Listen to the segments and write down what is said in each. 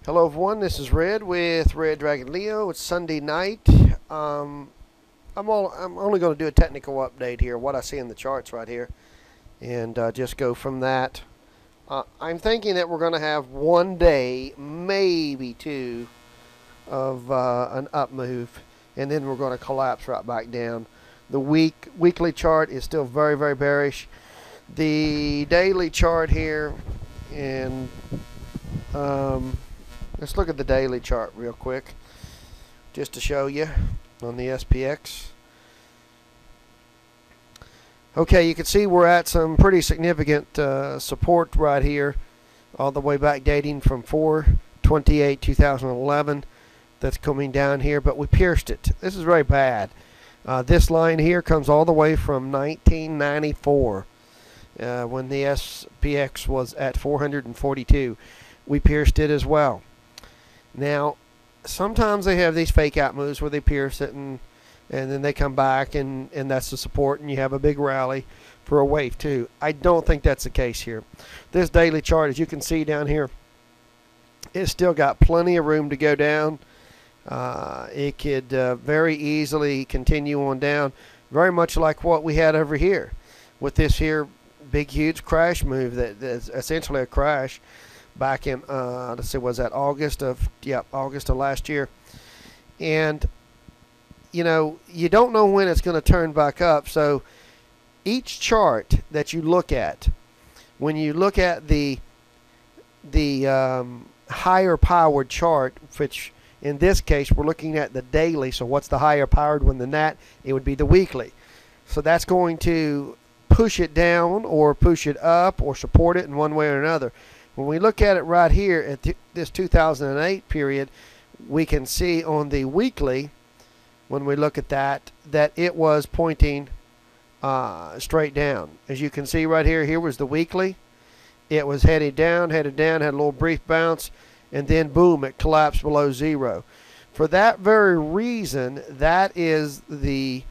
Hello everyone, this is Red with Red Dragon Leo. It's Sunday night. I'm only going to do a technical update here, what I see in the charts right here, and just go from that. I'm thinking that we're going to have one day, maybe two, of an up move, and then we're going to collapse right back down. The weekly chart is still very, very bearish. The daily chart here, and let's look at the daily chart real quick, just to show you on the SPX. Okay, you can see we're at some pretty significant support right here, all the way back dating from 4/28/2011. That's coming down here, but we pierced it. This is very bad. This line here comes all the way from 1994, when the SPX was at 442. We pierced it as well. Now, sometimes they have these fake out moves where they pierce it and then they come back and that's the support, and you have a big rally for a wave too. I don't think that's the case here. This daily chart, as you can see down here, it's still got plenty of room to go down. It could very easily continue on down, very much like what we had over here with this here big huge crash move that's essentially a crash back in let's see, was that August of last year. And you know, you don't know when it's going to turn back up, so each chart that you look at, when you look at the higher powered chart, which in this case we're looking at the daily, so what's the higher powered one than that? It would be the weekly. So that's going to push it down or push it up or support it in one way or another. When we look at it right here at this 2008 period, we can see on the weekly, when we look at that it was pointing straight down. As you can see right here, here was the weekly. It was headed down, had a little brief bounce, and then boom, it collapsed below zero. For that very reason, that is the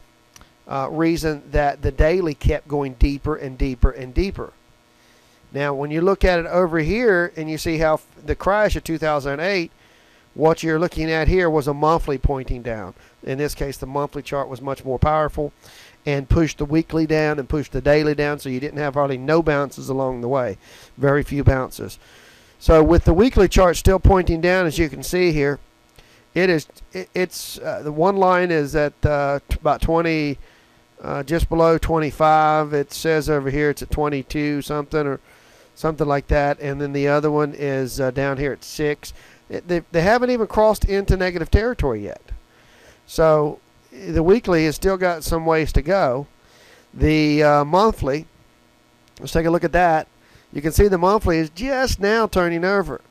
reason that the daily kept going deeper and deeper and deeper. Now, when you look at it over here and you see how the crash of 2008, what you're looking at here was a monthly pointing down. In this case, the monthly chart was much more powerful and pushed the weekly down and pushed the daily down, so you didn't have hardly no bounces along the way. Very few bounces. So with the weekly chart still pointing down, as you can see here, it's the one line is at about 20, just below 25. It says over here it's at 22 something or something like that, and then the other one is down here at 6. They haven't even crossed into negative territory yet. So the weekly has still got some ways to go. The monthly, let's take a look at that. You can see the monthly is just now turning over.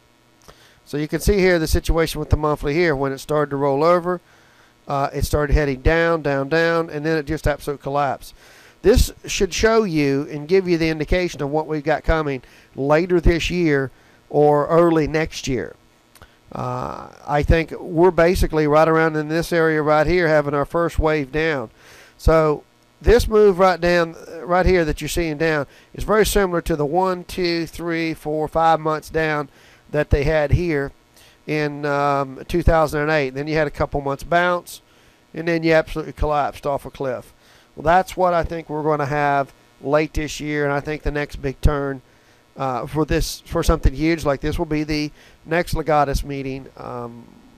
So you can see here the situation with the monthly here. When it started to roll over, it started heading down, down, down, and then it just absolutely collapsed. This should show you and give you the indication of what we've got coming later this year or early next year. I think we're basically right around in this area right here having our first wave down. So this move right down right here that you're seeing down is very similar to the 1, 2, 3, 4, 5 months down that they had here in 2008. Then you had a couple months bounce, and then you absolutely collapsed off a cliff. Well, that's what I think we're going to have late this year, and I think the next big turn for something huge like this will be the next Legatus meeting,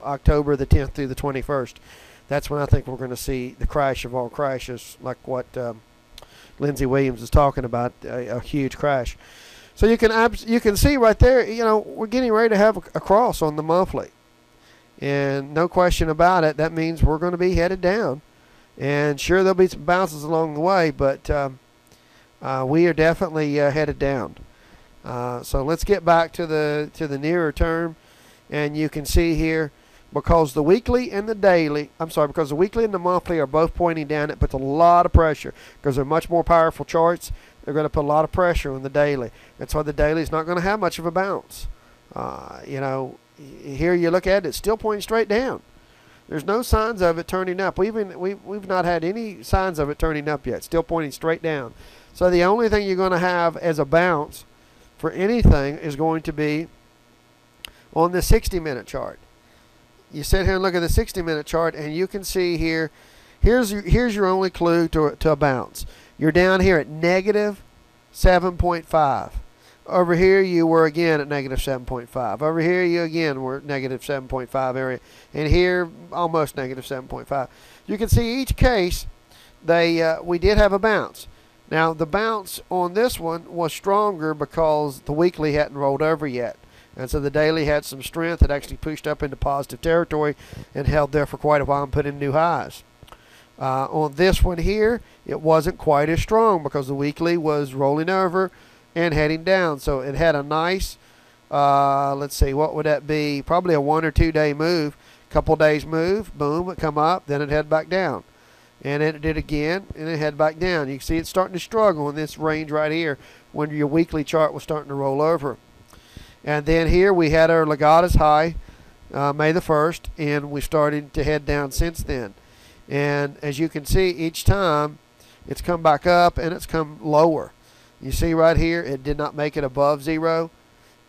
October the 10th through the 21st. That's when I think we're going to see the crash of all crashes, like what Lindsey Williams is talking about, a huge crash. So you can see right there, you know, we're getting ready to have a cross on the monthly, and no question about it, that means we're going to be headed down. And sure, there'll be some bounces along the way, but we are definitely headed down. So let's get back to the nearer term, and you can see here, because the weekly and the daily, because the weekly and the monthly are both pointing down, it puts a lot of pressure because they're much more powerful charts. They're going to put a lot of pressure on the daily. That's why the daily is not going to have much of a bounce. You know, here you look at it, it's still pointing straight down. There's no signs of it turning up. We've not had any signs of it turning up yet. Still pointing straight down. So the only thing you're going to have as a bounce for anything is going to be on the 60-minute chart. You sit here and look at the 60-minute chart, and you can see here, here's your only clue to a bounce. You're down here at negative 7.5. Over here you were again at negative 7.5. Over here you again were at negative 7.5 area. And here almost negative 7.5. You can see each case we did have a bounce. Now the bounce on this one was stronger because the weekly hadn't rolled over yet. And so the daily had some strength. It actually pushed up into positive territory and held there for quite a while and put in new highs. On this one here, it wasn't quite as strong because the weekly was rolling over and heading down. So it had a nice, let's see, what would that be? Probably a 1 or 2 day move. Couple days move, boom, it come up, then it head back down. And it did again, and it head back down. You can see it's starting to struggle in this range right here when your weekly chart was starting to roll over. And then here we had our Legatus high, May the 1st, and we started to head down since then. And as you can see, each time it's come back up and it's come lower. You see right here, it did not make it above zero.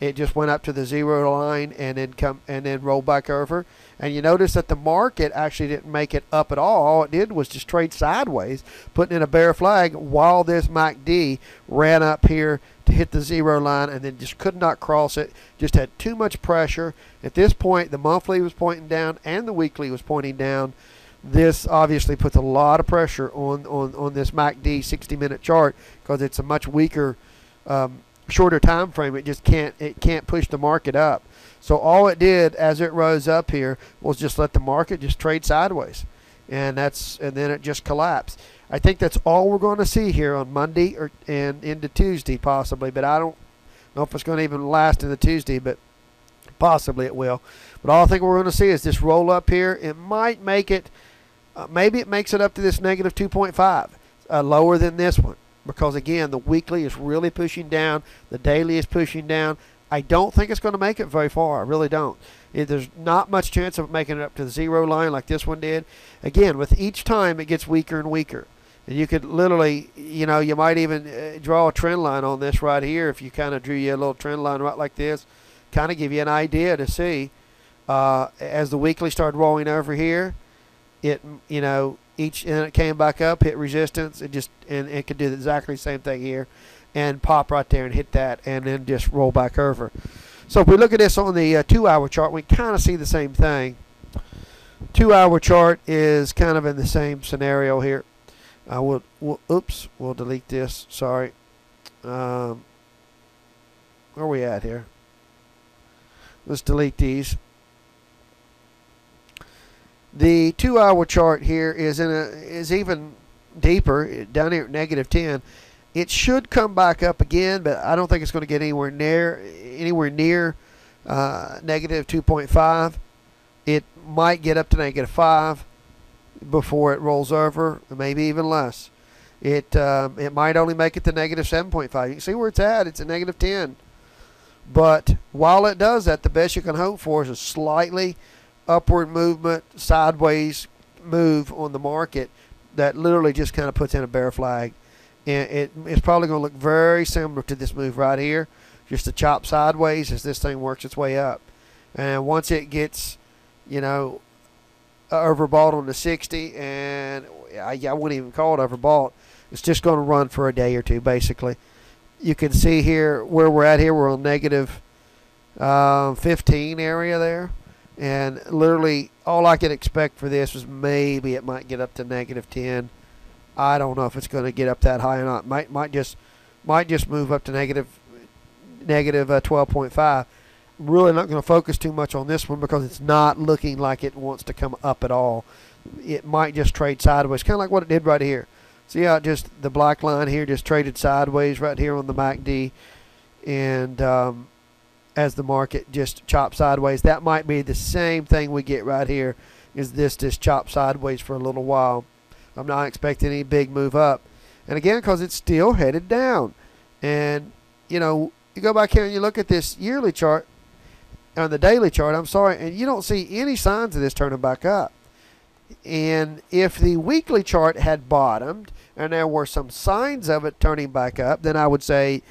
It just went up to the zero line and then rolled back over. And you notice that the market actually didn't make it up at all. All it did was just trade sideways, putting in a bear flag while this MACD ran up here to hit the zero line and then just could not cross it. Just had too much pressure. At this point, the monthly was pointing down and the weekly was pointing down. This obviously puts a lot of pressure on this MACD 60-minute chart because it's a much weaker, shorter time frame. It just can't push the market up. So all it did as it rose up here was just let the market just trade sideways, and then it just collapsed. I think that's all we're going to see here on Monday and into Tuesday possibly, but I don't know if it's going to even last into Tuesday, but possibly it will. But all I think we're going to see is this roll up here. It might make it, maybe it makes it up to this negative 2.5, lower than this one. Because again, the weekly is really pushing down. The daily is pushing down. I don't think it's going to make it very far. I really don't. There's not much chance of making it up to the zero line like this one did. Again, with each time it gets weaker and weaker. And you could literally, you might even draw a trend line on this right here if you kind of drew you a little trend line right like this. Kind of give you an idea to see as the weekly started rolling over here, and it came back up, hit resistance, and it could do exactly the same thing here and pop right there and hit that and then just roll back over. So if we look at this on the 2-hour chart, we kind of see the same thing. 2-hour chart is kind of in the same scenario here. We'll delete this. Sorry. Where are we at here? Let's delete these. The 2-hour chart here is even deeper down here at negative 10. It should come back up again, but I don't think it's going to get anywhere near negative 2.5. It might get up to negative 5 before it rolls over, maybe even less. It might only make it to negative 7.5. You can see where it's at. It's at negative 10. But while it does that, the best you can hope for is a slightly upward movement, sideways move on the market that literally just kind of puts in a bear flag. And it's probably going to look very similar to this move right here, just a chop sideways as this thing works its way up. And once it gets, overbought on the 60, and I wouldn't even call it overbought, it's just going to run for a day or two, basically. You can see here where we're at here. We're on negative 15 area there. And literally all I could expect for this was maybe it might get up to negative 10. I don't know if it's going to get up that high or not. Might just move up to negative 12.5. I'm really not going to focus too much on this one because it's not looking like it wants to come up at all. It might just trade sideways, kind of like what it did right here. See how just the black line here just traded sideways right here on the MACD, and as the market just chopped sideways, that might be the same thing we get right here. Is this just chop sideways for a little while? I'm not expecting any big move up, and again because it's still headed down. And you go back here and you look at this yearly chart on the daily chart. I'm sorry, and you don't see any signs of this turning back up. And if the weekly chart had bottomed and there were some signs of it turning back up, then I would say,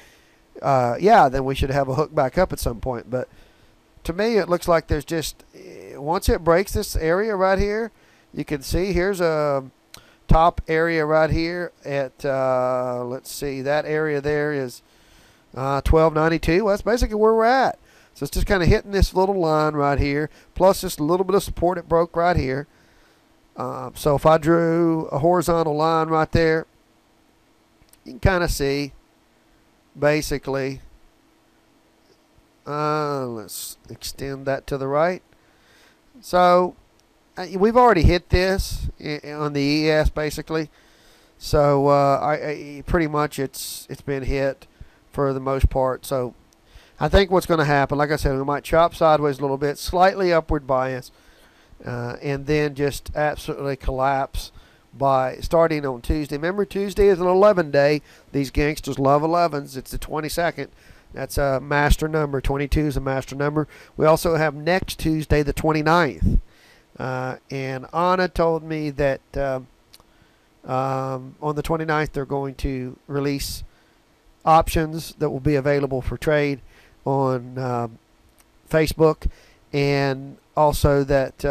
yeah, then we should have a hook back up at some point. But to me, it looks like there's just, once it breaks this area right here, you can see here's a top area right here at, let's see, that area there is 1292. Well, that's basically where we're at. So it's just kind of hitting this little line right here, plus just a little bit of support it broke right here. So if I drew a horizontal line right there, you can kind of see basically, let's extend that to the right. So we've already hit this on the ES basically. So I pretty much it's been hit for the most part. So I think what's going to happen, like I said, we might chop sideways a little bit, slightly upward bias, and then just absolutely collapse by starting on Tuesday. Remember, Tuesday is an 11 day. These gangsters love 11s. It's the 22nd. That's a master number. 22 is a master number. We also have next Tuesday, the 29th. And Anna told me that on the 29th they're going to release options that will be available for trade on Facebook, and also that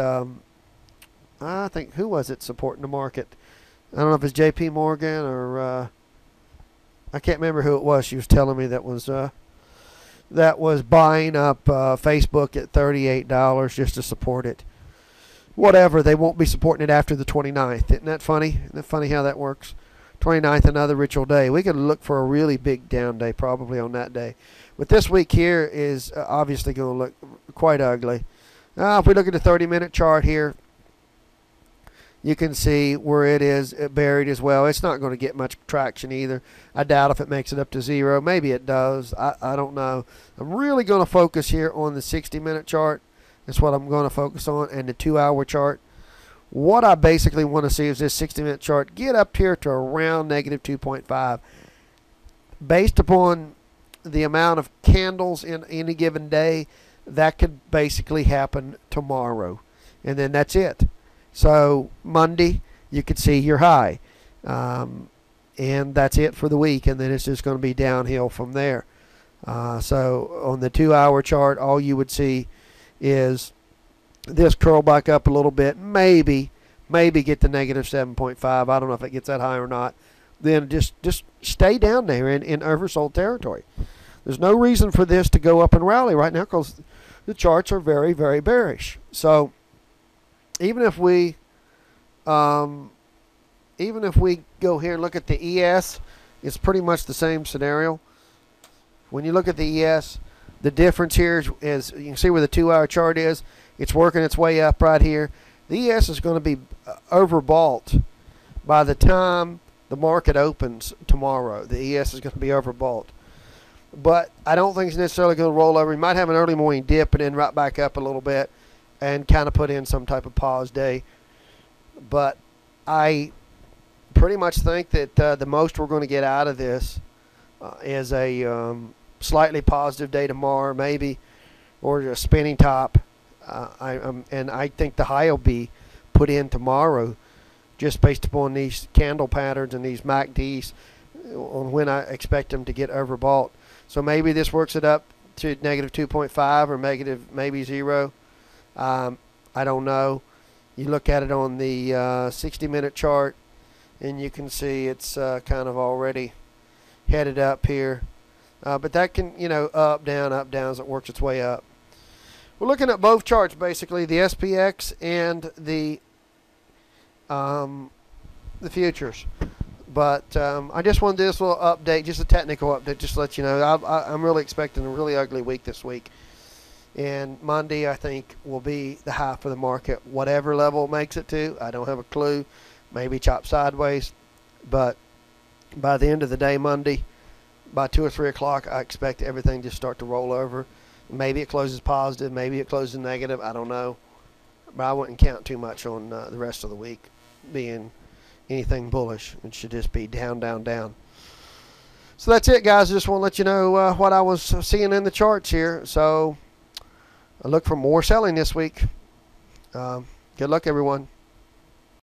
I think, who was it supporting the market? I don't know if it's J.P. Morgan or I can't remember who it was. She was telling me that was buying up Facebook at $38 just to support it. Whatever, they won't be supporting it after the 29th. Isn't that funny? Isn't that funny how that works? 29th, another ritual day. We could look for a really big down day probably on that day. But this week here is obviously going to look quite ugly. If we look at the 30-minute chart here, you can see where it is buried as well. It's not going to get much traction either. I doubt if it makes it up to zero. Maybe it does. I don't know. I'm really going to focus here on the 60-minute chart. That's what I'm going to focus on, and the 2-hour chart. What I basically want to see is this 60-minute chart get up here to around negative 2.5. Based upon the amount of candles in any given day, that could basically happen tomorrow. And then that's it. So Monday, you could see your high. And that's it for the week. And then it's just going to be downhill from there. So on the 2-hour chart, all you would see is this curl back up a little bit, maybe get to negative 7.5. I don't know if it gets that high or not. Then just stay down there in oversold territory. There's no reason for this to go up and rally right now because the charts are very, very bearish. So even if we go here and look at the ES, it's pretty much the same scenario. When you look at the ES, the difference here is you can see where the 2-hour chart is. It's working its way up right here. The ES is going to be overbought by the time the market opens tomorrow. The ES is going to be overbought. But I don't think it's necessarily going to roll over. You might have an early morning dip and then right back up a little bit and kind of put in some type of pause day. But I pretty much think that the most we're going to get out of this is a slightly positive day tomorrow, maybe, or a spinning top. And I think the high will be put in tomorrow, just based upon these candle patterns and these MACDs on when I expect them to get overbought. So maybe this works it up to negative 2.5 or negative maybe 0. I don't know. You look at it on the 60-minute chart, and you can see it's kind of already headed up here. But that can, up, down as it works its way up. We're looking at both charts, basically, the SPX and the futures. But I just wanted to do this little update, just a technical update, just to let you know. I'm really expecting a really ugly week this week. And Monday, I think, will be the high for the market. Whatever level it makes it to, I don't have a clue. Maybe chop sideways. But by the end of the day, Monday, by 2 or 3 o'clock, I expect everything to start to roll over. Maybe it closes positive. Maybe it closes negative. I don't know. But I wouldn't count too much on the rest of the week being anything bullish. It should just be down, down, down. So that's it, guys. I just want to let you know what I was seeing in the charts here. So I look for more selling this week. Good luck, everyone.